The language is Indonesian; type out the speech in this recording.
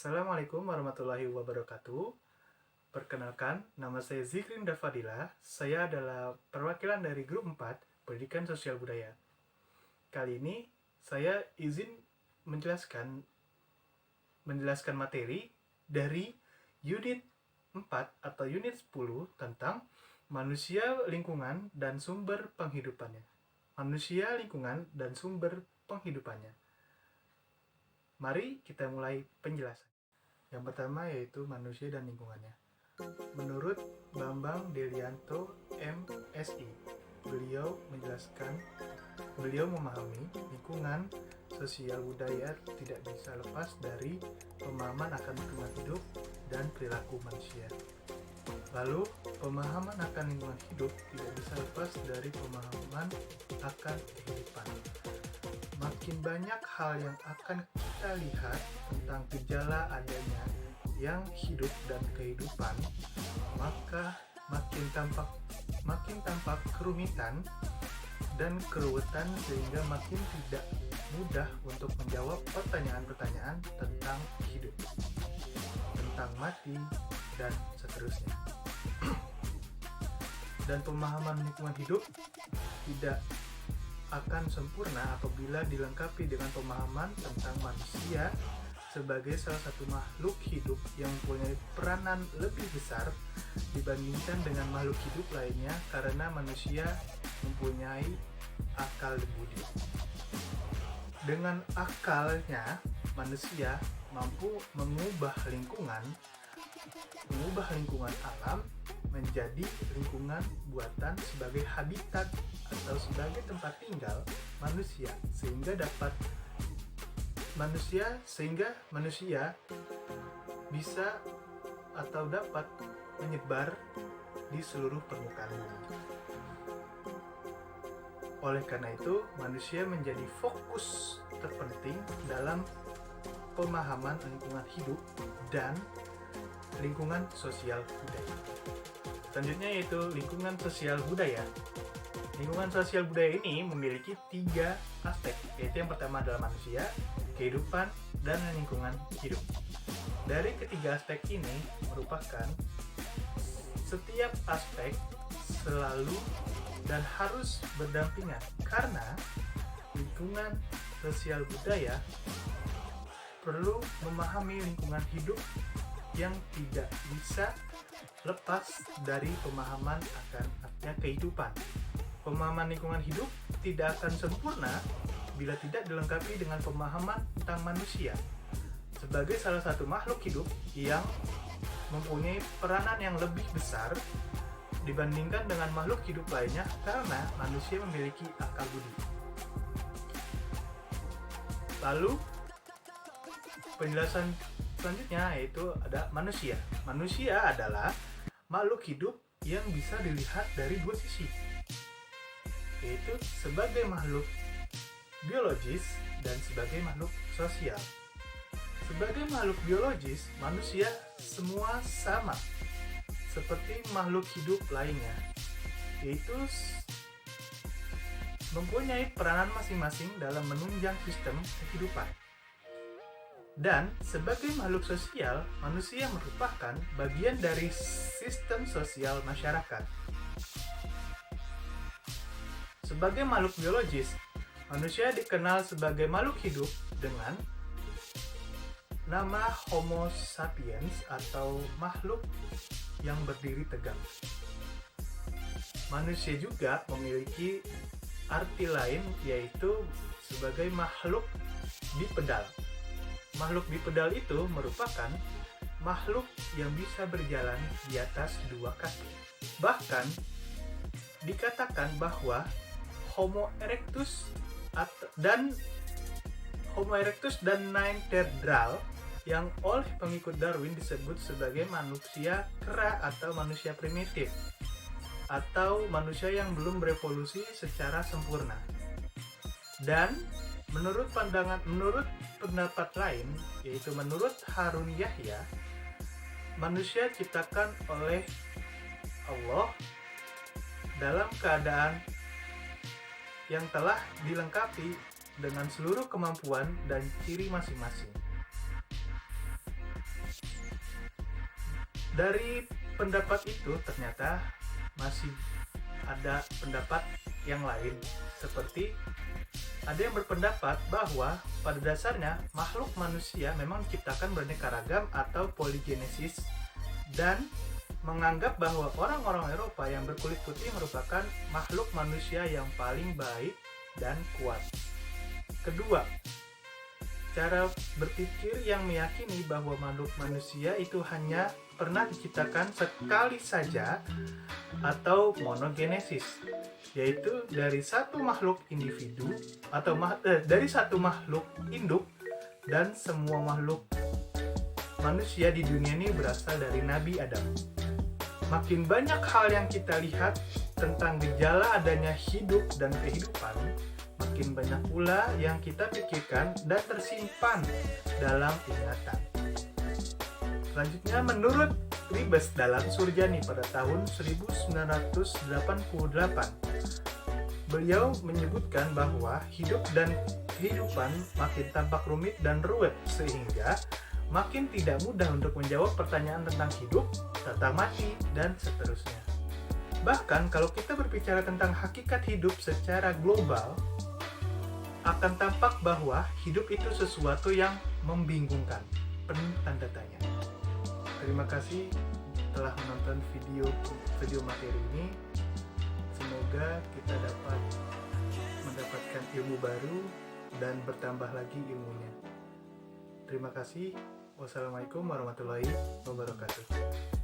Assalamualaikum warahmatullahi wabarakatuh. Perkenalkan, nama saya Zikrin Dafadila. Saya adalah perwakilan dari grup 4 Pendidikan Sosial Budaya. Kali ini saya izin menjelaskan materi dari unit 4 atau unit 10 tentang manusia, lingkungan, dan sumber penghidupannya. Manusia, lingkungan, dan sumber penghidupannya. Mari kita mulai penjelasan. Yang pertama yaitu manusia dan lingkungannya. Menurut Bambang Delianto MSI, beliau memahami lingkungan sosial budaya tidak bisa lepas dari pemahaman akan lingkungan hidup dan perilaku manusia. Lalu, pemahaman akan lingkungan hidup tidak bisa lepas dari pemahaman akan kehidupan. Makin banyak hal yang akan kita lihat tentang gejala adanya yang hidup dan kehidupan, maka makin tampak kerumitan dan keruwetan sehingga makin tidak mudah untuk menjawab pertanyaan-pertanyaan tentang hidup, tentang mati, dan seterusnya. Dan pemahaman lingkungan hidup tidak akan sempurna apabila dilengkapi dengan pemahaman tentang manusia sebagai salah satu makhluk hidup yang mempunyai peranan lebih besar dibandingkan dengan makhluk hidup lainnya karena manusia mempunyai akal dan budi. Dengan akalnya, manusia mampu mengubah lingkungan alam menjadi lingkungan buatan sebagai habitat atau sebagai tempat tinggal manusia sehingga manusia bisa atau dapat menyebar di seluruh permukaan bumi. Oleh karena itu, manusia menjadi fokus terpenting dalam pemahaman lingkungan hidup dan lingkungan sosial budaya. Selanjutnya yaitu lingkungan sosial budaya. Lingkungan sosial budaya ini memiliki 3 aspek, yaitu yang pertama adalah manusia, kehidupan, dan lingkungan hidup. Dari ketiga aspek ini merupakan setiap aspek selalu dan harus berdampingan karena lingkungan sosial budaya perlu memahami lingkungan hidup yang tidak bisa lepas dari pemahaman akan artinya kehidupan. Pemahaman lingkungan hidup tidak akan sempurna bila tidak dilengkapi dengan pemahaman tentang manusia sebagai salah satu makhluk hidup yang mempunyai peranan yang lebih besar dibandingkan dengan makhluk hidup lainnya karena manusia memiliki akal budi. Lalu penjelasan selanjutnya yaitu ada manusia. Manusia adalah makhluk hidup yang bisa dilihat dari 2 sisi, yaitu sebagai makhluk biologis dan sebagai makhluk sosial. Sebagai makhluk biologis, manusia semua sama seperti makhluk hidup lainnya, yaitu mempunyai peranan masing-masing dalam menunjang sistem kehidupan. Dan sebagai makhluk sosial, manusia merupakan bagian dari sistem sosial masyarakat. Sebagai makhluk biologis, manusia dikenal sebagai makhluk hidup dengan nama Homo sapiens atau makhluk yang berdiri tegak. Manusia juga memiliki arti lain yaitu sebagai makhluk bipedal. Makhluk bipedal itu merupakan makhluk yang bisa berjalan di atas 2 kaki. Bahkan dikatakan bahwa Homo erectus dan Neanderthal yang oleh pengikut Darwin disebut sebagai manusia kera atau manusia primitif atau manusia yang belum berevolusi secara sempurna. Dan menurut pendapat lain, yaitu menurut Harun Yahya, manusia diciptakan oleh Allah dalam keadaan yang telah dilengkapi dengan seluruh kemampuan dan ciri masing-masing. Dari pendapat itu ternyata masih ada pendapat yang lain, seperti ada yang berpendapat bahwa pada dasarnya makhluk manusia memang diciptakan beraneka ragam atau polygenesis, dan menganggap bahwa orang-orang Eropa yang berkulit putih merupakan makhluk manusia yang paling baik dan kuat. Kedua, cara berpikir yang meyakini bahwa makhluk manusia itu hanya pernah diciptakan sekali saja atau monogenesis, yaitu dari satu makhluk individu atau dari satu makhluk induk, dan semua makhluk manusia di dunia ini berasal dari Nabi Adam. Makin banyak hal yang kita lihat tentang gejala adanya hidup dan kehidupan, makin banyak pula yang kita pikirkan dan tersimpan dalam ingatan. Selanjutnya, menurut Ribes dalam Surjani pada tahun 1988, beliau menyebutkan bahwa hidup dan kehidupan makin tampak rumit dan ruwet, sehingga makin tidak mudah untuk menjawab pertanyaan tentang hidup, tentang mati, dan seterusnya. Bahkan kalau kita berbicara tentang hakikat hidup secara global, akan tampak bahwa hidup itu sesuatu yang membingungkan, penuh tanda tanya. Terima kasih telah menonton video materi ini. Semoga kita dapat mendapatkan ilmu baru dan bertambah lagi ilmunya. Terima kasih. Wassalamualaikum warahmatullahi wabarakatuh.